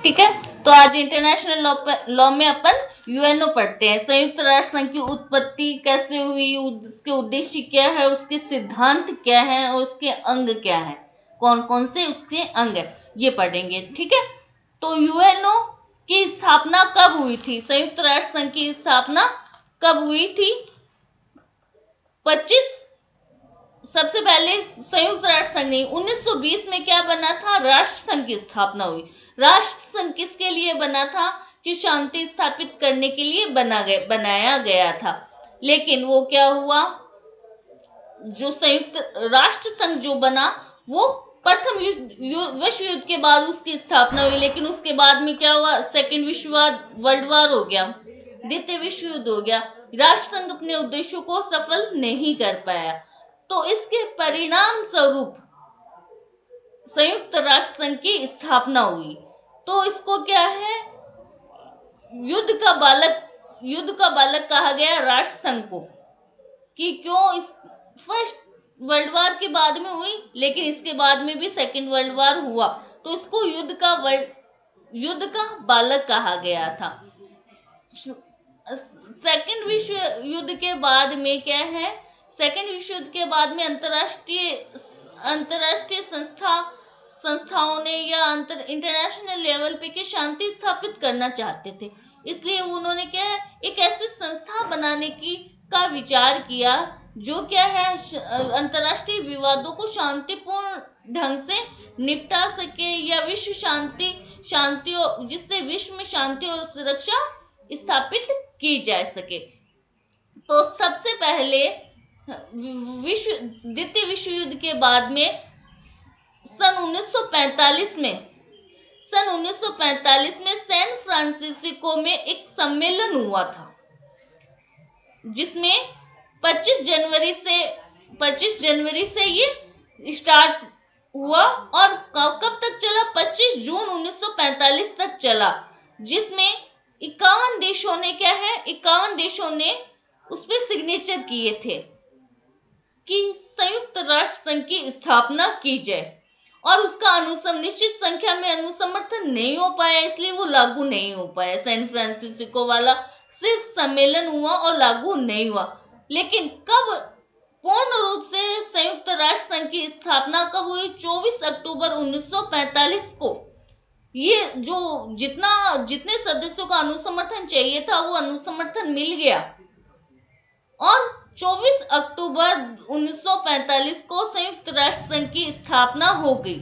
ठीक है। तो आज इंटरनेशनल लॉ में अपन यूएनओ पढ़ते हैं। संयुक्त राष्ट्र संघ की उत्पत्ति कैसे हुई, उसके उद्देश्य क्या है, उसके सिद्धांत क्या है और उसके अंग क्या है, कौन कौन से उसके अंग है, ये पढ़ेंगे। ठीक है। तो यूएनओ की स्थापना कब हुई थी, संयुक्त राष्ट्र संघ की स्थापना कब हुई थी? 25 सबसे पहले संयुक्त राष्ट्र संघ नहीं, 1920 में क्या बना था, राष्ट्र संघ की स्थापना हुई। राष्ट्र संघ किसके लिए बना था? कि शांति स्थापित करने के लिए बनाया गया था। लेकिन वो क्या हुआ, जो संयुक्त राष्ट्र संघ जो बना वो प्रथम विश्व युद्ध के बाद उसकी स्थापना हुई। लेकिन उसके बाद में क्या हुआ, सेकेंड विश्व वर्ल्ड वार हो गया, द्वितीय विश्व युद्ध हो गया। राष्ट्र संघ अपने उद्देश्यों को सफल नहीं कर पाया। तो इसके परिणाम स्वरूप संयुक्त राष्ट्र संघ की स्थापना हुई। तो इसको क्या है, युद्ध का बालक कहा गया राष्ट्र संघ को। कि क्यों, इस फर्स्ट वर्ल्ड वार के बाद में हुई, लेकिन इसके बाद में भी सेकेंड वर्ल्ड वार हुआ, तो इसको युद्ध का बालक कहा गया था। सेकेंड विश्व युद्ध के बाद में क्या है, सेकेंड विश्व युद्ध के बाद में अंतरराष्ट्रीय संस्थाओं ने या इंटरनेशनल लेवल पे के शांति स्थापित करना चाहते थे। इसलिए उन्होंने क्या है, एक ऐसी संस्था बनाने का विचार किया जो क्या है, अंतरराष्ट्रीय विवादों को शांतिपूर्ण ढंग से निपटा सके या विश्व शांति जिससे विश्व में शांति और सुरक्षा स्थापित की जा सके। तो सबसे पहले द्वितीय विश्व युद्ध के बाद में सन 1945 में सैन फ्रांसिस्को में एक सम्मेलन हुआ था, जिसमें 25 जनवरी से ये स्टार्ट हुआ और कब तक चला, 25 जून 1945 तक चला, जिसमें 51 देशों ने क्या है, 51 देशों ने उस पर सिग्नेचर किए थे कि संयुक्त राष्ट्र संघ की स्थापना की जाए। और उसका निश्चित संख्या में अनुसमर्थन नहीं हो पाया, इसलिए वो लागू नहीं हो पाया। सैन फ्रांसिस्को वाला सिर्फ सम्मेलन हुआ और लागू नहीं हुआ। लेकिन कब पूर्ण रूप से संयुक्त राष्ट्र संघ की स्थापना कब हुई, 24 अक्टूबर 1945 को। ये जो जितने सदस्यों का अनुसमर्थन चाहिए था वो अनुसमर्थन मिल गया और 24 अक्टूबर 1945 को संयुक्त राष्ट्र संघ की स्थापना हो गई।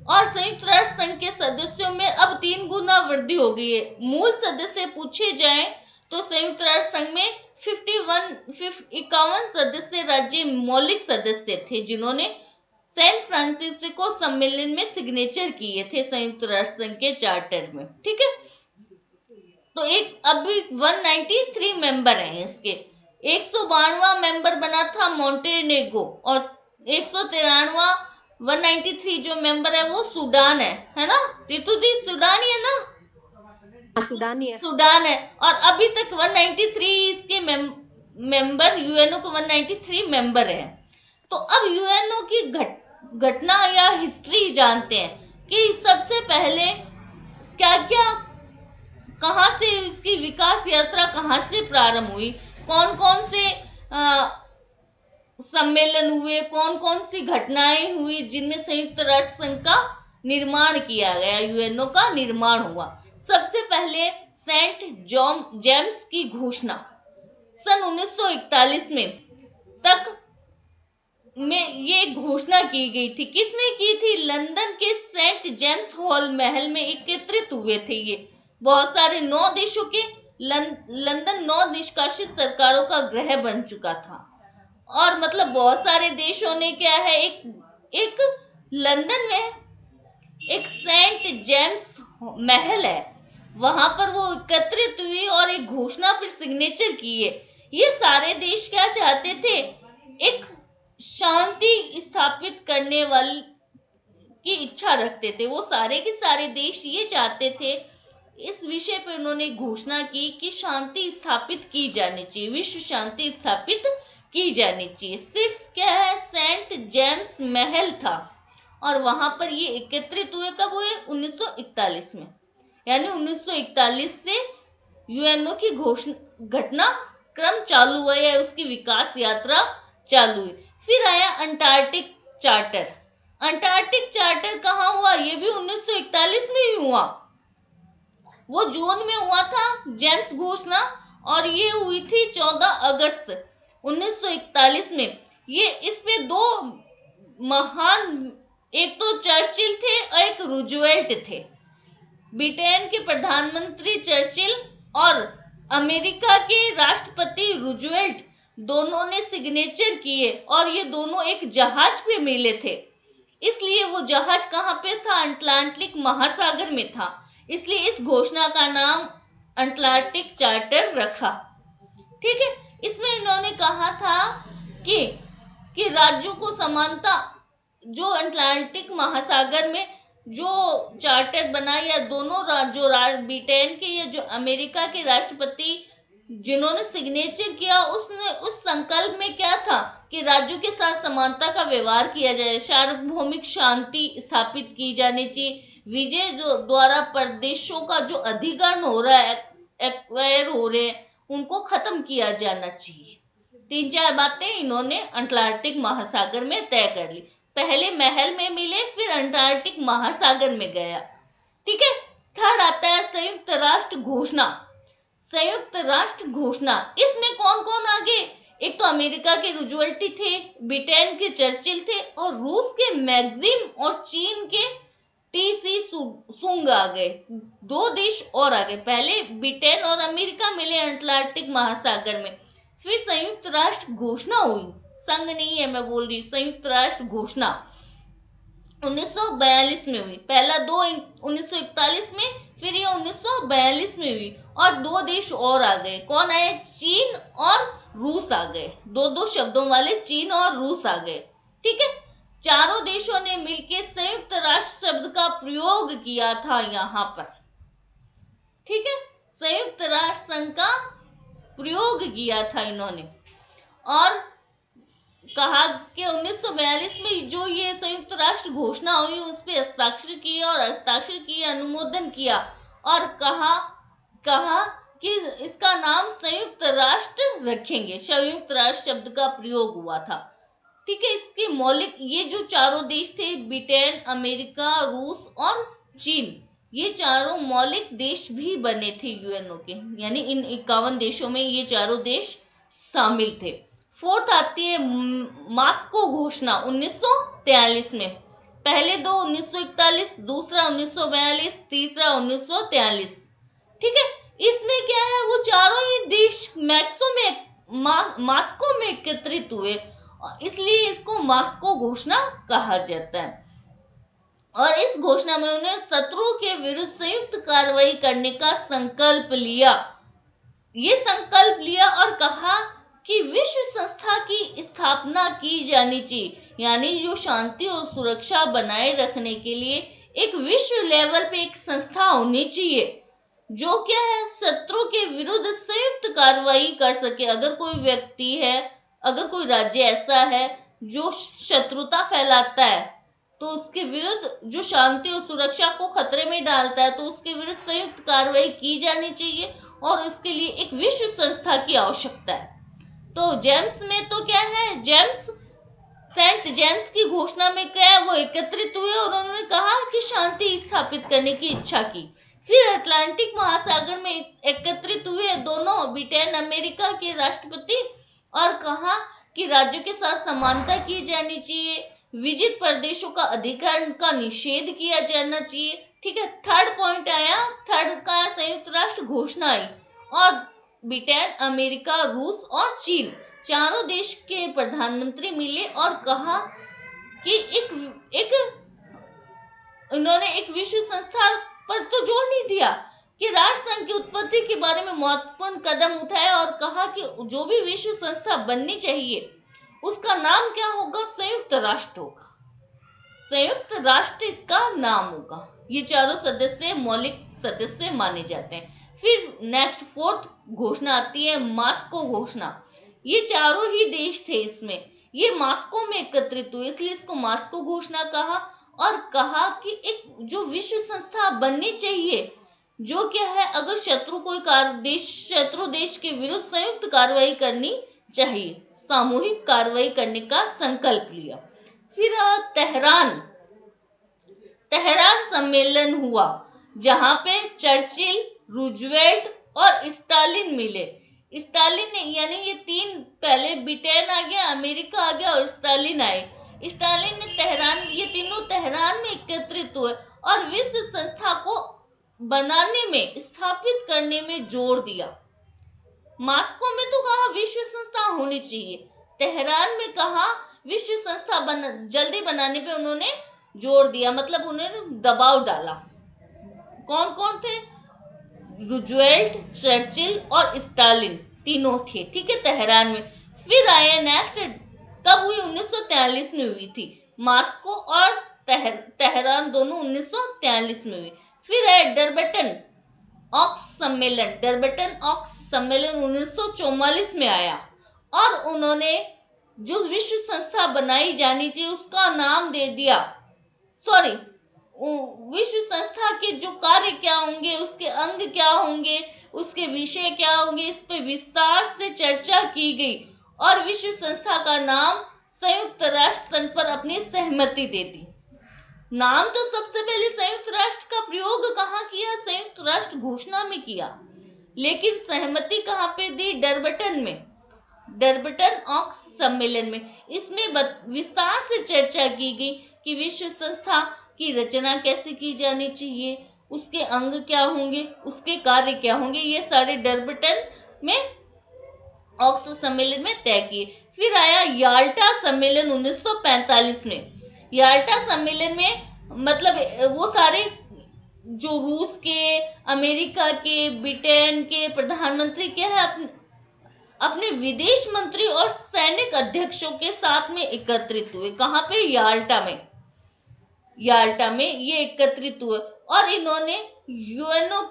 और संयुक्त राष्ट्र संघ के सदस्यों में अब 3 गुना वृद्धि हो गई है। मूल सदस्य पूछे जाएं तो संयुक्त राष्ट्र संघ में 51 सदस्य राज्य मौलिक सदस्य थे, जिन्होंने सैन फ्रांसिस्को सम्मेलन में सिग्नेचर किए थे संयुक्त राष्ट्र संघ के चार्टर में। ठीक है। तो अभी 193 मेंबर हैं इसके। 192वां मेंबर बना था मॉन्टेनेग्रो और 193वां 193 जो मेंबर है वो सूडान है ना रितु जी, सूडान ही है ना? सूडान है। और अभी तक 193 इसके मेंबर, यूएनओ को 193 मेंबर है। तो अब यूएनओ की घटना या हिस्ट्री जानते हैं कि सबसे पहले क्या क्या, कहां से इसकी विकास यात्रा कहां से प्रारंभ हुई, कौन कौन से सम्मेलन हुए, कौन कौन सी घटनाएं हुई जिनमें संयुक्त राष्ट्र संघ का निर्माण किया गया, यूएनओ का निर्माण हुआ। सबसे पहले सेंट जेम्स की घोषणा सन 1941 में ये घोषणा की गई थी। किसने की थी? लंदन के सेंट जेम्स हॉल महल में एकत्रित हुए थे ये बहुत सारे 9 देशों के। लंदन 9 निष्कासित सरकारों का गृह बन चुका था और मतलब बहुत सारे देशों ने क्या है, एक लंदन में एक सेंट जेम्स महल है, वहां पर वो एकत्रित हुई और एक घोषणा पर सिग्नेचर किए। ये सारे देश क्या चाहते थे, एक शांति स्थापित करने वाली की इच्छा रखते थे। वो सारे के सारे देश ये चाहते थे, इस विषय पर उन्होंने घोषणा की कि शांति स्थापित की जानी चाहिए, विश्व शांति स्थापित की जानी चाहिए। सिर्फ क्या है, सेंट जेम्स महल था और वहां पर ये एकत्रित हुए। कब हुए? 1941 में। यानी 1941 से यूएनओ की घटना क्रम चालू हुआ या उसकी विकास यात्रा चालू हुई। फिर आया अंटार्कटिक चार्टर। अंटार्कटिक चार्टर कहाँ हुआ? ये भी 1941 में ही हुआ। वो जून में हुआ था, जेम्स घोषणा, और ये हुई थी 14 अगस्त 1941 में। ये इसमें दो महान, एक तो चर्चिल थे और एक रूजवेल्ट थे। ब्रिटेन के प्रधानमंत्री चर्चिल और अमेरिका के राष्ट्रपति रूजवेल्ट दोनों ने सिग्नेचर किए और ये दोनों एक जहाज पे मिले थे। इसलिए वो जहाज कहाँ पे था? अटलांटिक महासागर में था। इसलिए इस घोषणा का नाम अटलांटिक चार्टर रखा। ठीक है, इसमें इन्होंने कहा था कि राज्यों को समानता, जो अटलांटिक महासागर में जो चार्टर बना, या दोनों जो ब्रिटेन के या जो अमेरिका के राष्ट्रपति जिन्होंने सिग्नेचर किया, उसने उस संकल्प में क्या था कि राज्यों के साथ समानता का व्यवहार किया जाए, सार्वभौमिक शांति स्थापित की जानी चाहिए, विजय जो द्वारा प्रदेशों का जो अधिग्रहण हो रहा है, एक्वायर हो रहे हैं, उनको खत्म किया जाना चाहिए। 3-4 बातें इन्होंने अटलांटिक महासागर में तय कर ली। पहले महल में मिले, फिर अंटार्कटिक महासागर में गया। ठीक है, थर्ड आता है संयुक्त राष्ट्र घोषणा। संयुक्त राष्ट्र घोषणा, इसमें कौन कौन आगे? एक तो अमेरिका के रूजवेल्ट थे, ब्रिटेन के चर्चिल थे, और रूस के मैक्सिम और चीन के टीसी सुंग आ गए। 2 देश और आ गए। पहले ब्रिटेन और अमेरिका मिले अटलांटिक महासागर में, फिर संयुक्त राष्ट्र घोषणा हुई। संघ नहीं है, मैं बोल रही संयुक्त राष्ट्र घोषणा 1942 में हुई। पहला 2 1941 में, फिर ये 1942 में हुई, और 2 देश और आ गए। कौन आए? चीन और रूस आ गए। 2-2 शब्दों वाले चीन और रूस आ गए। ठीक है, चारों देशों ने मिलकर संयुक्त राष्ट्र शब्द का प्रयोग किया था यहां पर। ठीक है, संयुक्त राष्ट्र संघ का प्रयोग किया था इन्होंने, और कहा कि 1942 में जो ये संयुक्त राष्ट्र घोषणा हुई उस पर हस्ताक्षर किए, और हस्ताक्षर किए, अनुमोदन किया, और कहा कि इसका नाम संयुक्त राष्ट्र रखेंगे। संयुक्त राष्ट्र शब्द का प्रयोग हुआ था। ठीक है, इसके मौलिक, ये जो चारों देश थे, ब्रिटेन, अमेरिका, रूस और चीन, ये चारों मौलिक देश भी बने थे यूएनओ के, यानी इन 51 देशों में ये चारों देश शामिल थे। फोर्थ आती है मॉस्को घोषणा 1943 में। पहले 2 1941, दूसरा 1942, तीसरा 1943। ठीक है, इसमें क्या है, वो चारों ही देश मॉस्को में एकत्रित हुए, इसलिए इसको मॉस्को घोषणा कहा जाता है। और इस घोषणा में उन्हें शत्रु के विरुद्ध संयुक्त कार्रवाई करने का संकल्प लिया। ये संकल्प लिया और कहा कि विश्व संस्था की स्थापना की जानी चाहिए, यानी जो शांति और सुरक्षा बनाए रखने के लिए एक विश्व लेवल पे एक संस्था होनी चाहिए, जो क्या है, शत्रु के विरुद्ध संयुक्त कार्रवाई कर सके। अगर कोई व्यक्ति है, अगर कोई राज्य ऐसा है जो शत्रुता फैलाता है, तो उसके विरुद्ध, जो शांति और सुरक्षा को खतरे में डालता है, तो उसके विरुद्ध संयुक्त कार्रवाई की जानी चाहिए, और इसके लिए एक विश्व संस्था की आवश्यकता है। तो जेम्स में तो क्या है, सेंट जेम्स की घोषणा में क्या है, वो एकत्रित हुए और उन्होंने कहा कि शांति स्थापित करने की इच्छा की। फिर अटलांटिक महासागर में एकत्रित हुए दोनों ब्रिटेन अमेरिका के राष्ट्रपति, और कहा कि राज्यों के साथ समानता की जानी चाहिए, विजित प्रदेशों का अधिकार का निषेध किया जाना चाहिए। ठीक है, थर्ड पॉइंट आया, थर्ड का संयुक्त राष्ट्र घोषणा आई, और ब्रिटेन, अमेरिका, रूस और चीन चारों देश के प्रधानमंत्री मिले और कहा कि इन्होंने एक विश्व संस्था पर तो जोर नहीं दिया, कि राष्ट्र संघ की उत्पत्ति के बारे में महत्वपूर्ण कदम उठाया, और कहा कि जो भी विश्व संस्था बननी चाहिए उसका नाम क्या होगा? संयुक्त राष्ट्र होगा। संयुक्त राष्ट्र इसका नाम होगा। ये चारों सदस्य मौलिक सदस्य माने जाते हैं। फिर नेक्स्ट फोर्थ घोषणा आती है मॉस्को घोषणा। ये चारों ही देश थे इसमें, ये मॉस्को में एकत्रित हुए, इसलिए इसको मॉस्को घोषणा कहा, और कहा कि एक जो विश्व संस्था बननी चाहिए, जो क्या है, अगर शत्रु देश के विरुद्ध संयुक्त कार्रवाई करनी चाहिए, सामूहिक कार्रवाई करने का संकल्प लिया। फिर तेहरान तेहरान सम्मेलन हुआ, जहां पे चर्चिल, रूजवेल्ट और स्टालिन मिले। स्टालिन ने, यानी ये तीन, पहले ब्रिटेन आ गया, अमेरिका आ गया और स्टालिन आए। स्टालिन ने ये तीनों तेहरान में एकत्रित हुए और विश्व संस्था को बनाने में, स्थापित करने में जोर दिया। मास्को में तो कहा विश्व संस्था होनी चाहिए, तेहरान में कहा विश्व संस्था जल्दी बनाने पे उन्होंने जोर दिया, मतलब उन्होंने दबाव डाला। कौन कौन थे? रूजवेल्ट, चर्चिल और स्टालिन, तीनों थे, ठीक है, तेहरान में। फिर आए नेक्स्ट, कब हुई? 1943 में हुई थी। मास्को और तेहरान दोनों 1943 में हुई। फिर है डरबटन ऑक्स सम्मेलन। डरबटन ऑक्स सम्मेलन 1944 में आया और उन्होंने जो विश्व संस्था बनाई जानी चाहिए उसका नाम दे दिया, सॉरी, विश्व संस्था के जो कार्य क्या होंगे, उसके अंग क्या होंगे, उसके विषय क्या होंगे, इस पे विस्तार से चर्चा की गई और विश्व संस्था का नाम संयुक्त राष्ट्र संघ पर अपनी सहमति दे दी। नाम तो सबसे पहले संयुक्त राष्ट्र का प्रयोग कहाँ किया? संयुक्त राष्ट्र घोषणा में किया, लेकिन सहमति कहाँ पे दी? डरबटन में, डरबटन ऑक्स सम्मेलन में। इसमें विस्तार से चर्चा की गई कि विश्व संस्था की रचना कैसे की जानी चाहिए, उसके अंग क्या होंगे, उसके कार्य क्या होंगे, ये सारे डरबटन में, ऑक्स सम्मेलन में तय किए। फिर आया याल्टा सम्मेलन 1945 में। याल्टा सम्मेलन में मतलब वो सारे जो रूस के, अमेरिका के, ब्रिटेन के प्रधानमंत्री क्या है, अपने विदेश मंत्री और सैनिक अध्यक्षों के साथ में एकत्रित हुए। कहां पे? याल्टा में। याल्टा में ये एकत्रित हुए और इन्होंने यूएनओ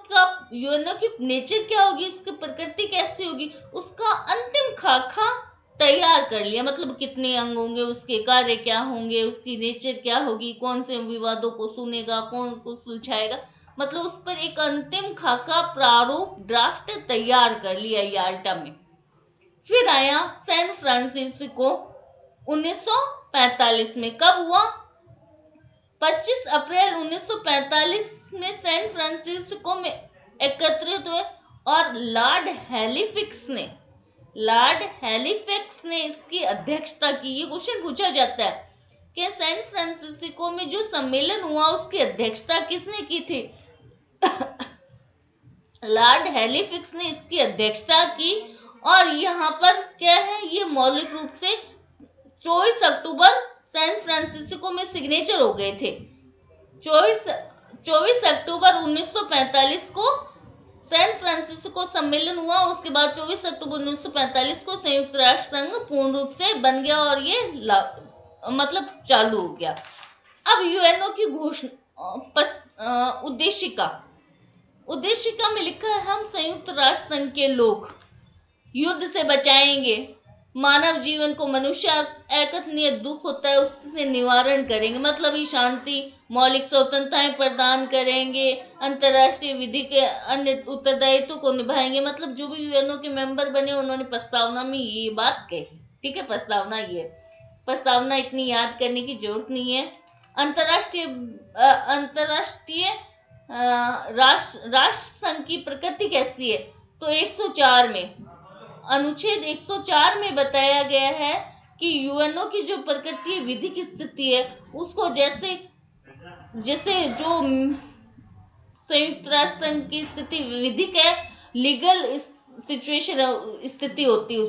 की नेचर क्या होगी, उसकी प्रकृति कैसी होगी, उसका अंतिम खाका तैयार कर लिया। मतलब कितने अंग होंगे, उसके कार्य क्या होंगे, उसकी नेचर क्या होगी, कौन से विवादों को सुनेगा, कौन को सुलझाएगा, मतलब उस पर एक अंतिम खाका, प्रारूप, ड्राफ्ट तैयार कर लिया याल्टा में। फिर आया सैन फ्रांसिस्को 1945 में। कब हुआ? 25 अप्रैल 1945 में सैन फ्रांसिस्को में एकत्रित हुए और लॉर्ड हैलिफैक्स ने इसकी अध्यक्षता की। ये क्वेश्चन पूछा जाता है कि सैन फ्रांसिस्को में जो सम्मेलन हुआ उसकी अध्यक्षता किसने की थी? लॉर्ड हैलिफैक्स ने इसकी अध्यक्षता की और यहाँ पर क्या है, ये मौलिक रूप से 24 अक्टूबर सैन फ्रांसिस्को में सिग्नेचर हो गए थे। 24 अक्टूबर 1945 को सैन फ्रांसिस्को सम्मेलन हुआ। उसके बाद 24 अक्टूबर 1945 को संयुक्त राष्ट्र संघ पूर्ण रूप से बन गया और ये मतलब चालू हो गया। अब यूएनओ की घोषणा, उद्देशिका में लिखा है, हम संयुक्त राष्ट्र संघ के लोग युद्ध से बचाएंगे, मानव जीवन को मनुष्य अकथनीय दुख होता है उससे निवारण करेंगे, मतलब ये शांति, मौलिक स्वतंत्रताएं प्रदान करेंगे, अंतरराष्ट्रीय विधि के अन्य उत्तरदायित्व को निभाएंगे। मतलब जो भी यूएनओ के मेंबर बने उन्होंने प्रस्तावना में ये बात कही, ठीक है, प्रस्तावना इतनी याद करने की जरूरत नहीं है। अंतरराष्ट्रीय राष्ट्र संघ की प्रकृति कैसी है? तो 104 में, अनुच्छेद 104 में बताया गया है कि यूएनओ की जो प्रकृति विधिक स्थिति है उसको जैसे जो संयुक्त राष्ट्र संघ की स्थिति विधिक है, लीगल सिचुएशन स्थिति होती है,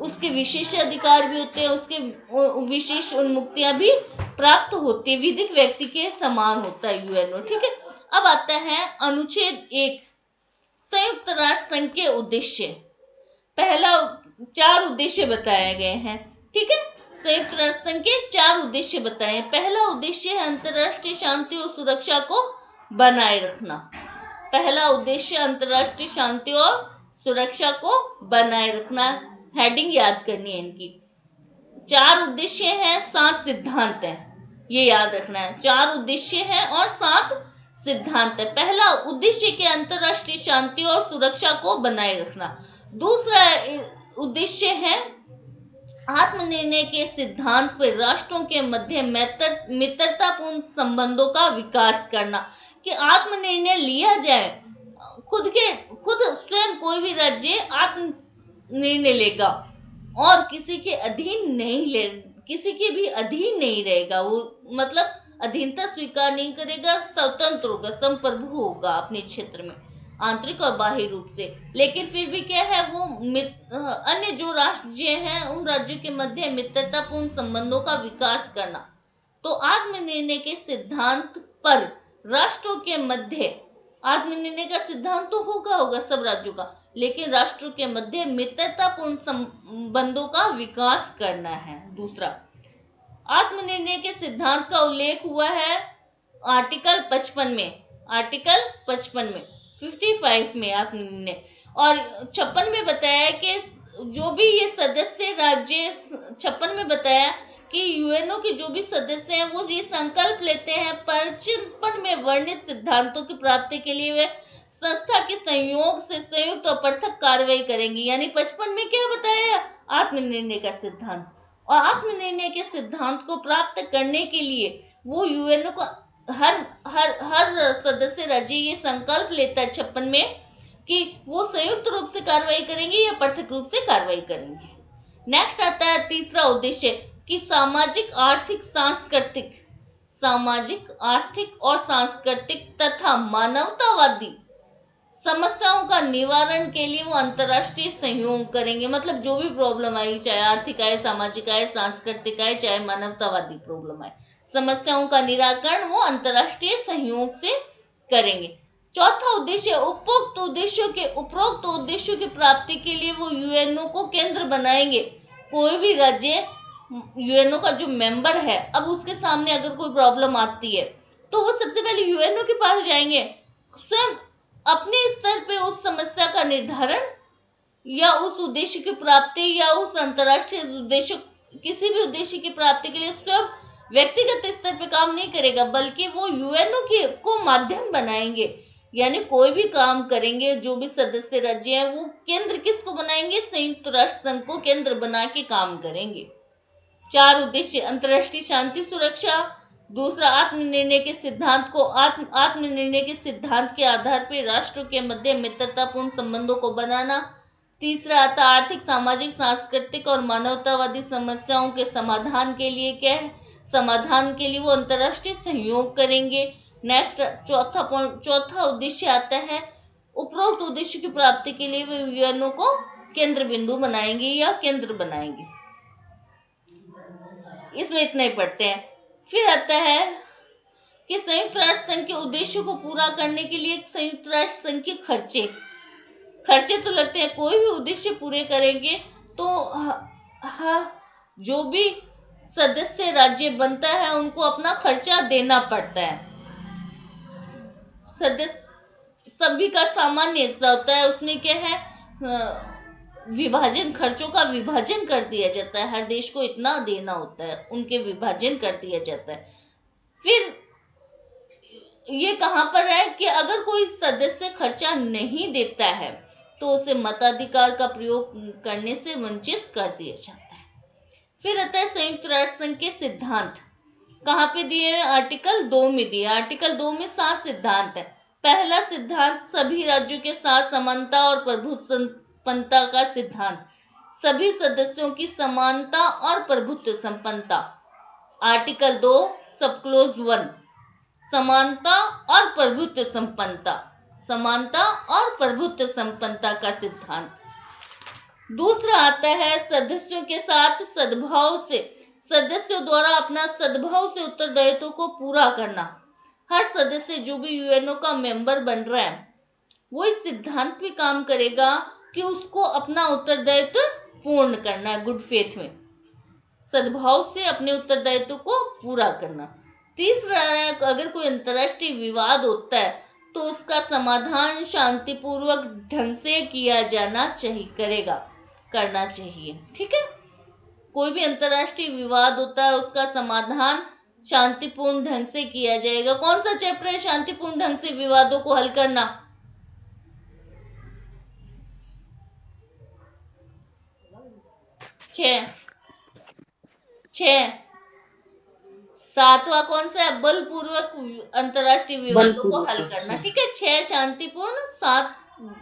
उसके विशेष अधिकार भी होते हैं, उसके विशेष उन्मुक्तियां भी प्राप्त होती है, विधिक व्यक्ति के समान होता है यूएनओ, ठीक है। अब आता है अनुच्छेद 1, संयुक्त राष्ट्र संघ के उद्देश्य। पहला, 4 उद्देश्य बताए गए हैं, ठीक है। संयुक्त राष्ट्र संघ के 4 उद्देश्य बताए। पहला उद्देश्य है अंतरराष्ट्रीय शांति और सुरक्षा को बनाए रखना। पहला उद्देश्य अंतरराष्ट्रीय शांति और सुरक्षा को बनाए रखना। हेडिंग याद करनी है इनकी। 4 उद्देश्य हैं, 7 सिद्धांत हैं, ये याद रखना है। 4 उद्देश्य हैं और 7 सिद्धांत है। पहला उद्देश्य के अंतरराष्ट्रीय शांति और सुरक्षा को बनाए रखना। दूसरा उद्देश्य है आत्मनिर्णय के सिद्धांत पर राष्ट्रों के मध्य मित्रतापूर्ण संबंधों का विकास करना, कि आत्मनिर्णय लिया जाए, खुद स्वयं कोई भी राज्य आत्म निर्णय लेगा और किसी के भी अधीन नहीं रहेगा। वो मतलब अधीनता स्वीकार नहीं करेगा, स्वतंत्र होगा, संप्रभु होगा अपने क्षेत्र में, आंतरिक और बाह्य रूप से। लेकिन फिर भी क्या है, वो अन्य जो राज्य हैं उन राज्यों के मध्य मित्रतापूर्ण संबंधों का विकास करना। तो आत्मनिर्णय के सिद्धांत पर राष्ट्रों के मध्य, आत्मनिर्णय का सिद्धांत तो होगा सब राज्यों का, लेकिन राष्ट्रों के मध्य मित्रतापूर्ण संबंधों का विकास करना है। दूसरा, आत्मनिर्णय के सिद्धांत का उल्लेख हुआ है आर्टिकल 55 में, 55 में आत्मनिर्णय, और 56 में बताया कि जो भी ये सदस्य राज्य, 56 में बताया कि यूएनओ के जो भी सदस्य हैं वो ये संकल्प लेते हैं 55 में वर्णित सिद्धांतों की प्राप्ति के लिए वे संस्था के संयोग से संयुक्त और पृथक कार्रवाई करेंगी। यानी 55 में क्या बताया, आत्मनिर्णय का सिद्धांत, और आत्मनिर्णय के सिद्धांत को प्राप्त करने के लिए वो यूएनओ को हर सदस्य राज्य ये संकल्प लेता है 56 में कि वो संयुक्त रूप से कार्रवाई करेंगे या पृथक रूप से कार्रवाई करेंगे। नेक्स्ट आता है तीसरा उद्देश्य कि सामाजिक आर्थिक और सांस्कृतिक तथा मानवतावादी समस्याओं का निवारण के लिए वो अंतरराष्ट्रीय सहयोग करेंगे। मतलब जो भी प्रॉब्लम आई, चाहे आर्थिक आए, सामाजिक आए, सांस्कृतिक आए, चाहे मानवतावादी प्रॉब्लम आए, समस्याओं का निराकरण वो अंतरराष्ट्रीय सहयोग से करेंगे। चौथा उद्देश्य, उपरोक्त उद्देश्यों की प्राप्ति के लिए वो यूएनओ को केंद्र बनाएंगे। कोई भी राज्य यूएनओ का जो मेंबर है, अब उसके सामने अगर कोई प्रॉब्लम आती है तो वो सबसे पहले यूएनओ के पास जाएंगे, स्वयं अपने स्तर पे उस समस्या का निर्धारण या उस उद्देश्य की प्राप्ति या उस अंतरराष्ट्रीय उद्देश्य, किसी भी उद्देश्य की प्राप्ति के लिए स्वयं व्यक्तिगत स्तर पे काम नहीं करेगा, बल्कि वो यूएनओ को माध्यम बनाएंगे। यानी कोई भी काम करेंगे, जो भी सदस्य राज्य हैं वो केंद्र किसको बनाएंगे, संयुक्त राष्ट्र संघ को केंद्र बना के काम करेंगे। 4 उद्देश्य, अंतरराष्ट्रीय शांति सुरक्षा। दूसरा, आत्मनिर्णय के सिद्धांत को आत्मनिर्णय के सिद्धांत के आधार पर राष्ट्रों के मध्य मित्रतापूर्ण संबंधों को बनाना। तीसरा आता आर्थिक, सामाजिक, सांस्कृतिक और मानवतावादी समस्याओं के समाधान के लिए क्या है, समाधान के लिए वो अंतरराष्ट्रीय सहयोग करेंगे। नेक्स्ट चौथा उद्देश्य आता है उपरोक्त उद्देश्य की प्राप्ति के लिए वे यूएनओ को केंद्र बिंदु बनाएंगे या केंद्र बनाएंगे। इसमें इतना ही पढ़ते हैं। फिर आता है कि संयुक्त राष्ट्र संघ के उद्देश्यों को पूरा करने के लिए संयुक्त राष्ट्र संघ के खर्चे तो लगते हैं। कोई भी उद्देश्य पूरे करेंगे तो जो भी सदस्य राज्य बनता है उनको अपना खर्चा देना पड़ता है। सदस्य सभी का सामान्य हिस्सा होता है, उसमें क्या है, विभाजन, खर्चों का विभाजन कर दिया जाता है। हर देश को इतना देना होता है, उनके विभाजन कर दिया जाता है। फिर ये कहां पर है कि अगर कोई सदस्य खर्चा नहीं देता है तो उसे मताधिकार का प्रयोग करने से वंचित कर दिया जाता है। फिर आता है संयुक्त राष्ट्र संघ के सिद्धांत, कहां पे दिए हैं, आर्टिकल 2 में दिए। आर्टिकल 2 में 7 सिद्धांत है। पहला सिद्धांत, सभी राज्यों के साथ समानता और प्रभुत्व संपन्नता का सिद्धांत, सभी सदस्यों की समानता और प्रभुत्व संपन्नता। आर्टिकल 2 सब क्लोज 1, समानता और प्रभुत्व संपन्नता, समानता और प्रभुत्व संपन्नता का सिद्धांत। दूसरा आता है सदस्यों के साथ सद्भाव से, सदस्यों द्वारा अपना सद्भाव से उत्तरदायित्व को पूरा करना। हर सदस्य जो भी यूएनओ का मेंबर बन रहा है वो इस सिद्धांत पे काम करेगा कि उसको अपना उत्तरदायित्व पूर्ण करना है, गुड फेथ में, सद्भाव से अपने उत्तरदायित्व को पूरा करना। तीसरा है, अगर कोई अंतरराष्ट्रीय विवाद होता है तो उसका समाधान शांतिपूर्वक ढंग से किया जाना चाहिए, करना चाहिए। ठीक है, कोई भी अंतरराष्ट्रीय विवाद होता है उसका समाधान शांतिपूर्ण ढंग से किया जाएगा। कौन सा चैप्टर है शांतिपूर्ण ढंग से विवादों को हल करना? छह। सातवां कौन सा है? बलपूर्वक अंतरराष्ट्रीय विवादों को हल करना। ठीक है, 6 शांतिपूर्ण, 7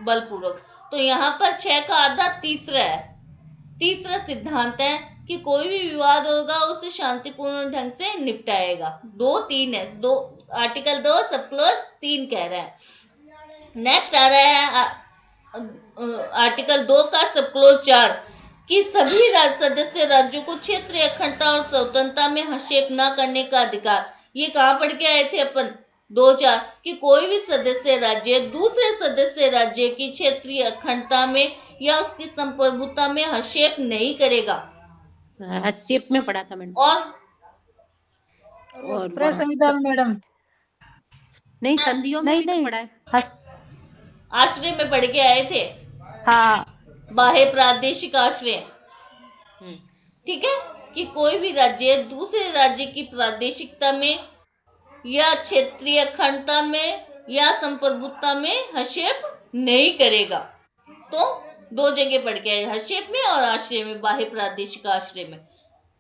बलपूर्वक। तो यहाँ पर 6 का आधा तीसरा है। तीसरा सिद्धांत है कि कोई भी विवाद होगा उसे शांतिपूर्ण ढंग से निपटाएगा। 2 3 है, 2 आर्टिकल 2 सब क्लॉज 3 कह रहा है। नेक्स्ट आ रहा है आर्टिकल 2 का सब क्लॉज 4 कि सभी सदस्य राज्यों को क्षेत्रीय अखंडता और स्वतंत्रता में हस्तक्षेप न करने का अधिकार। ये कहाँ पढ़ के आए थे अपन? 2 4 कि कोई भी सदस्य राज्य दूसरे सदस्य राज्य की क्षेत्रीय अखंडता में या उसकी संप्रभुता में हस्तक्षेप नहीं करेगा। हस्तक्षेप में पढ़ा था मैडम। और संविधान मैडम नहीं, संधियों में भी तो पढ़ा है। आश्रय में पढ़ के आए थे। हाँ, बाह्य प्रादेशिक आश्रय। ठीक है, कि कोई भी राज्य दूसरे राज्य की प्रादेशिकता में या क्षेत्रीय अखंडता में या संप्रभुता में हस्तक्षेप नहीं करेगा। तो 2 जगह पढ़ के आए, हस्तक्षेप में और आश्रय में, बाह्य प्रादेशिक आश्रय में।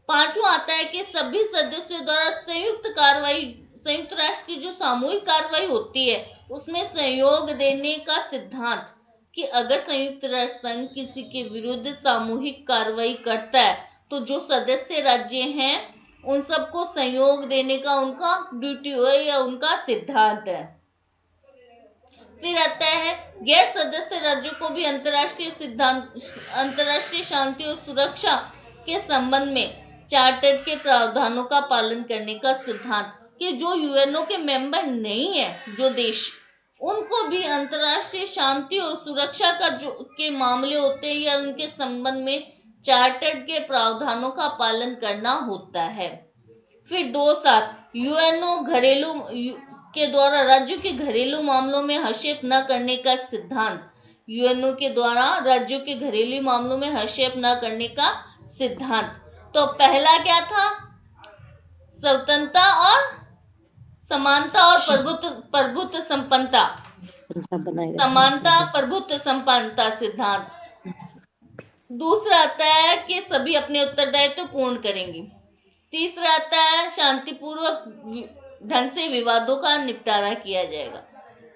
5वां आता है कि सभी सदस्यों द्वारा संयुक्त कार्रवाई, संयुक्त राष्ट्र की जो सामूहिक कार्रवाई होती है उसमें सहयोग देने का सिद्धांत कि अगर संयुक्त राष्ट्र संघ किसी के विरुद्ध सामूहिक कार्रवाई करता है तो जो सदस्य राज्य हैं उन सबको सहयोग देने का उनका ड्यूटी है या उनका सिद्धांत है। फिर आता है गैर सदस्य राज्यों को भी अंतर्राष्ट्रीय सिद्धांत, अंतर्राष्ट्रीय शांति और सुरक्षा के संबंध में चार्टर के प्रावधानों का पालन करने का सिद्धांत कि जो यूएनओ के मेंबर नहीं है जो देश, उनको भी अंतर्राष्ट्रीय शांति और सुरक्षा का जो के मामले होते हैं या उनके संबंध में चार्टर के प्रावधानों का पालन करना होता है। फिर 2 7 यूएनओ घरेलू के द्वारा राज्यों के घरेलू मामलों में हस्तक्षेप न करने का सिद्धांत। यूएनओ के द्वारा राज्यों के घरेलू मामलों में हस्तक्षेप न करने का सिद्धांत। तो पहला क्या था? स्वतंत्रता और समानता और प्रभुत्व संपन्नता, समानता प्रभुत्व संपन्नता सिद्धांत। दूसरा आता है कि सभी अपने उत्तरदायित्व पूर्ण करेंगे। तीसरा आता है शांतिपूर्वक ढंग से विवादों का निपटारा किया जाएगा।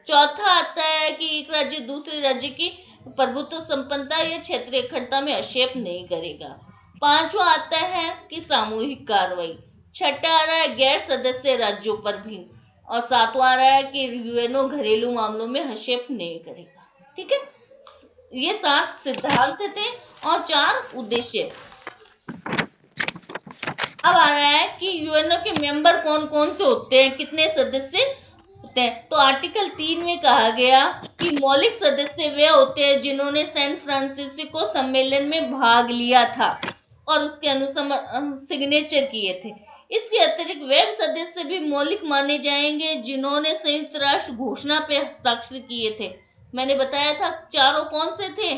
चौथा आता है कि एक राज्य दूसरे राज्य की प्रभुत्व संपन्नता या क्षेत्रीय अखंडता में हस्तक्षेप नहीं करेगा। 5वां आता है कि सामूहिक कार्रवाई। 6वां आ रहा है गैर सदस्य राज्यों पर भी, और 7वां आ रहा है कि यूएनओ घरेलू मामलों में हस्तक्षेप नहीं करेगा। ठीक है, ये 7 सिद्धांत थे और 4 उद्देश्य। अब आ रहा है कि यूएनओ के मेंबर कौन कौन से होते हैं, कितने सदस्य होते हैं। तो आर्टिकल 3 में कहा गया कि मौलिक सदस्य वे होते हैं जिन्होंने सैन फ्रांसिस्को सम्मेलन में भाग लिया था और उसके सिग्नेचर किए थे। इसके अतिरिक्त वे सदस्य भी मौलिक माने जाएंगे जिन्होंने संयुक्त राष्ट्र घोषणा पे हस्ताक्षर किए थे। मैंने बताया था चारों कौन से थे?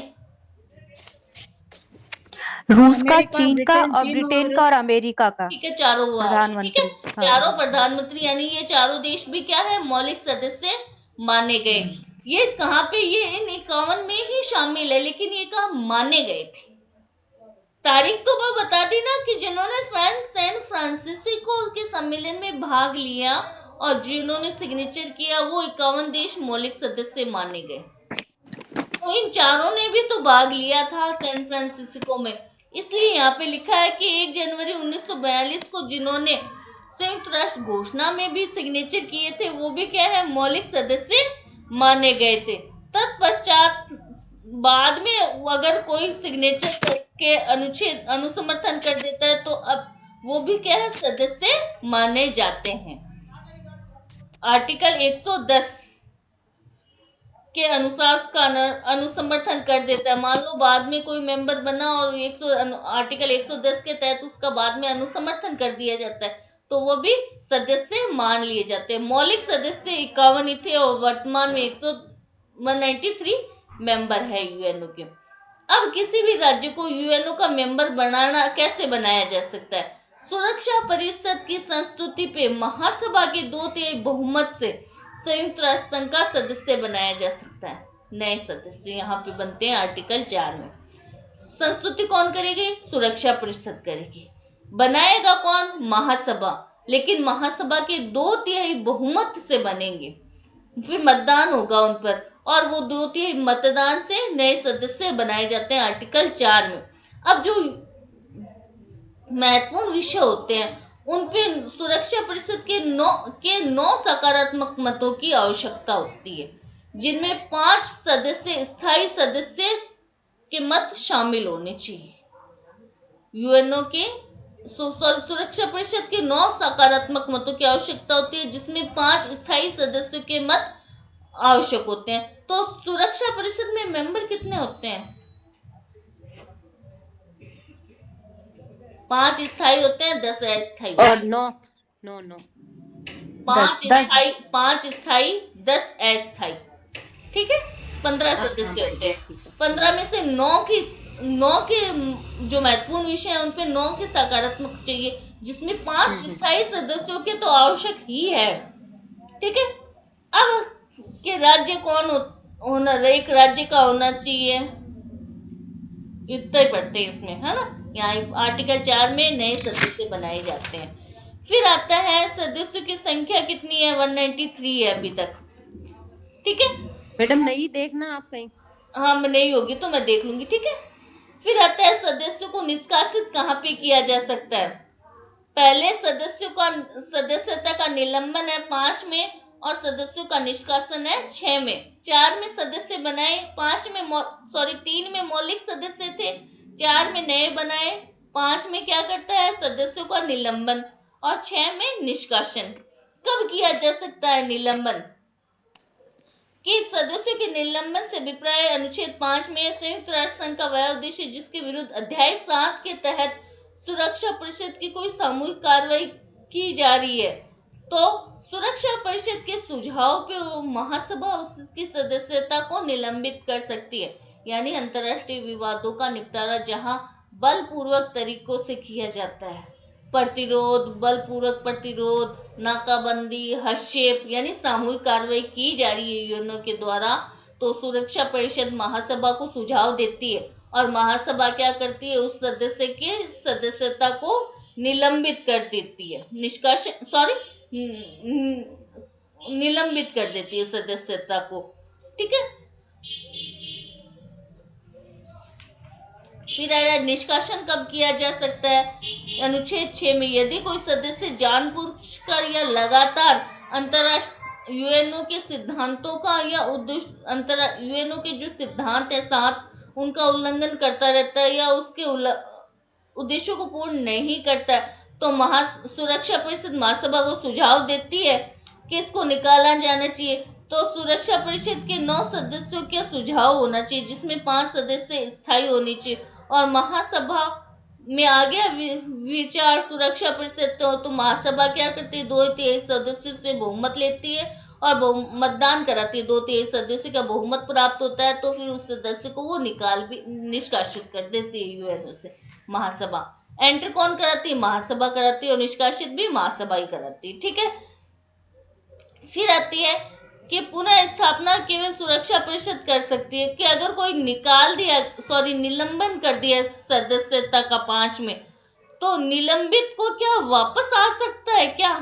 रूस का, चीन का और ब्रिटेन का और अमेरिका का। ठीक है, चारों प्रधानमंत्री। ठीक है, चारों प्रधानमंत्री यानी ये चारों देश भी क्या है? मौलिक सदस्य माने गए। ये कहाँ पे? ये इन 51 में ही शामिल है, लेकिन ये कहाँ माने गए थे? तारीख तो मैं बता दी ना कि जिन्होंने सैन फ्रांसिस्को के सम्मेलन में भाग लिया और जिन्होंने सिग्नेचर किया वो 51 देश मौलिक सदस्य माने गए। तो इन चारों ने भी तो भाग लिया था सैन फ्रांसिस्को में, इसलिए यहाँ पे लिखा है कि 1 जनवरी 1942 को जिन्होंने संयुक्त राष्ट्र घोषणा में भी सिग्नेचर किए थे वो भी क्या है? मौलिक सदस्य माने गए थे। तत्पश्चात बाद में अगर कोई सिग्नेचर के अनुसमर्थन कर देता है तो अब वो भी क्या है? सदस्य माने जाते हैं। आर्टिकल 110 के अनुसार उसका अनुसमर्थन कर देता है। मान लो बाद में कोई मेंबर बना और आर्टिकल 110 के तहत उसका बाद में अनुसमर्थन कर दिया जाता है तो वो भी सदस्य मान लिए जाते हैं। मौलिक सदस्य 51 थे और वर्तमान में 193 मेंबर है यूएनओ के। अब किसी भी राज्य को यूएनओ का मेंबर कैसे बनाया जा सकता है? सुरक्षा परिषद की संस्तुति पे महासभा के 2/3 बहुमत से संयुक्त राष्ट्र संघ का सदस्य बनाया जा सकता है। नए सदस्य यहाँ पे बनते हैं आर्टिकल 4 में। संस्तुति कौन करेगी? सुरक्षा परिषद करेगी। बनाएगा कौन? महासभा। लेकिन महासभा के 2/3 बहुमत से बनेंगे, फिर मतदान होगा उन पर और वो 2/3 मतदान से नए सदस्य बनाए जाते हैं आर्टिकल 4 में। अब जो महत्वपूर्ण विषय होते हैं उन पे सुरक्षा परिषद के 9 सकारात्मक मतों की आवश्यकता होती है, जिनमें 5 सदस्य स्थायी सदस्य के मत शामिल होने चाहिए। यूएनओ के सुरक्षा परिषद के 9 सकारात्मक मतों की आवश्यकता होती है, जिसमें 5 स्थायी सदस्यों के मत आवश्यक होते हैं। तो सुरक्षा परिषद में मेंबर कितने होते हैं? 5 स्थायी होते हैं, 10 अस्थायी और 9 5 स्थायी 10 अस्थायी। ठीक है, 15 सदस्य होते हैं। 15 में से 9 के जो महत्वपूर्ण विषय है उन पे 9 के सकारात्मक चाहिए, जिसमें 5 स्थायी सदस्यों के तो आवश्यक ही है। ठीक है, अब के राज्य कौन होना, एक राज्य का होना चाहिए, इतना ही पढ़ते हैं इसमें, है ना। यहाँ आर्टिकल 4 में नए सदस्य बनाए जाते हैं। फिर आता है सदस्यों की संख्या कितनी है? 193 है अभी तक। ठीक है मैडम, नहीं देखना आप कहीं। हाँ, मैं नहीं होगी तो मैं देख लूंगी। ठीक है, फिर आता है सदस्यों को निष्कासित कहाँ पे किया जा सकता है? पहले सदस्यों का सदस्यता का निलंबन है 5 में और सदस्यों का निष्कासन है 6 में। 4 में सदस्य बनाए, 3 में मौलिक सदस्य थे, 4 में नए बनाए, 5 में क्या करता है? सदस्यों का निलंबन और 6 में निष्कासन। कब किया जा सकता है निलंबन? कि सदस्यों के निलंबन से अभिप्राय अनुच्छेद 5 में संयुक्त राष्ट्र संघ का वह उद्देश्य जिसके विरुद्ध अध्याय 7 के तहत सुरक्षा परिषद की कोई सामूहिक कार्रवाई की जा रही है, तो सुरक्षा परिषद के सुझाव पे महासभा उसकी सदस्यता को निलंबित कर सकती है। यानी अंतर्राष्ट्रीय विवादों का निपटारा जहां बलपूर्वक तरीकों से किया जाता है, प्रतिरोध, बलपूर्वक प्रतिरोध, नाकाबंदी, हस्तक्षेप यानी सामूहिक कार्रवाई की जा रही है यूएनओ के द्वारा, तो सुरक्षा परिषद महासभा को सुझाव देती है और महासभा क्या करती है? उस सदस्य के सदस्यता को निलंबित कर देती है, निलंबित कर देती है सदस्यता को। ठीक है, फिर निष्कासन कब किया जा सकता है? अनुच्छेद 6 में यदि कोई सदस्य जानबूझकर या लगातार अंतरराष्ट्रीय यूएनओ के सिद्धांतों का या यूएनओ के जो सिद्धांत है 7 उनका उल्लंघन करता रहता है या उसके उद्देश्यों को पूर्ण नहीं करता है, तो सुरक्षा परिषद महासभा को सुझाव देती है कि इसको निकाला जाना चाहिए। तो सुरक्षा परिषद के 9 सदस्यों का सुझाव होना चाहिए, जिसमें 5 सदस्य स्थायी होने चाहिए और महासभा में आ गया विचार सुरक्षा परिषद तो महासभा क्या करती है? 2/3 सदस्यों से बहुमत लेती है और मतदान कराती है। 2/3 सदस्य का बहुमत प्राप्त होता है तो फिर उस सदस्य को वो निष्कासित कर देती है यूएनओ से महासभा। एंटर कौन कराती है? महासभा कराती है और निष्कासित भी महासभा ही कराती है। ठीक है, फिर आती है कि पुनः स्थापना केवल सुरक्षा परिषद कर सकती है कि अगर कोई निलंबन कर दिया सदस्यता का 5 में, तो निलंबित को क्या वापस आ सकता है क्या?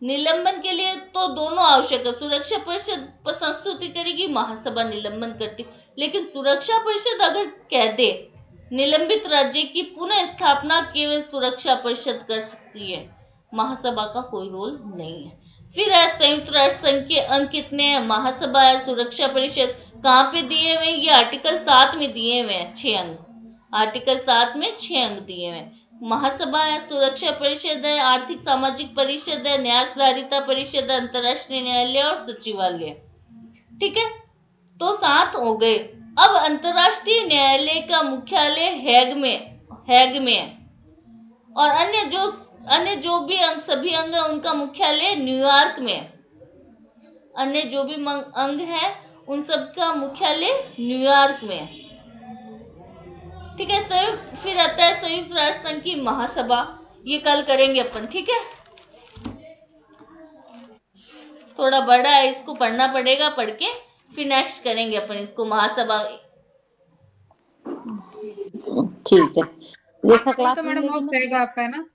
निलंबन के लिए तो दोनों आवश्यक है, सुरक्षा परिषद संस्तुति करेगी, महासभा निलंबन करती। लेकिन सुरक्षा परिषद अगर कह दे निलंबित राज्य की पुनः स्थापना केवल सुरक्षा परिषद कर सकती है, महासभा का कोई रोल नहीं है। फिर है संयुक्त राष्ट्र संघ के अंग कितने हैं? महासभा है, सुरक्षा परिषद कहाँ पे दिए हुए? ये आर्टिकल 7 में दिए हुए हैं 6 अंग। आर्टिकल 7 में 6 अंग दिए हुए हैं। महासभा है, सुरक्षा परिषद है, आर्थिक सामाजिक परिषद है, न्याय सुधारिता परिषद, अंतरराष्ट्रीय न्यायालय और सचिवालय। ठीक है, तो 7 हो गए। अब अंतरराष्ट्रीय न्यायालय का मुख्यालय हेग में है और अन्य जो भी सभी अंग है उनका मुख्यालय न्यूयॉर्क में है। अन्य जो भी अंग है उन सब का मुख्यालय न्यूयॉर्क में है। ठीक है, फिर आता है संयुक्त राष्ट्र संघ की महासभा। ये कल करेंगे अपन, ठीक है। थोड़ा बड़ा है, इसको पढ़ना पड़ेगा, पढ़ के फिर नेक्स्ट करेंगे अपन इसको महासभा। ठीक है, रेखा कल क्लास तो नहीं मैडम लेगी ऑफ ना? रहेगा आपका, है ना?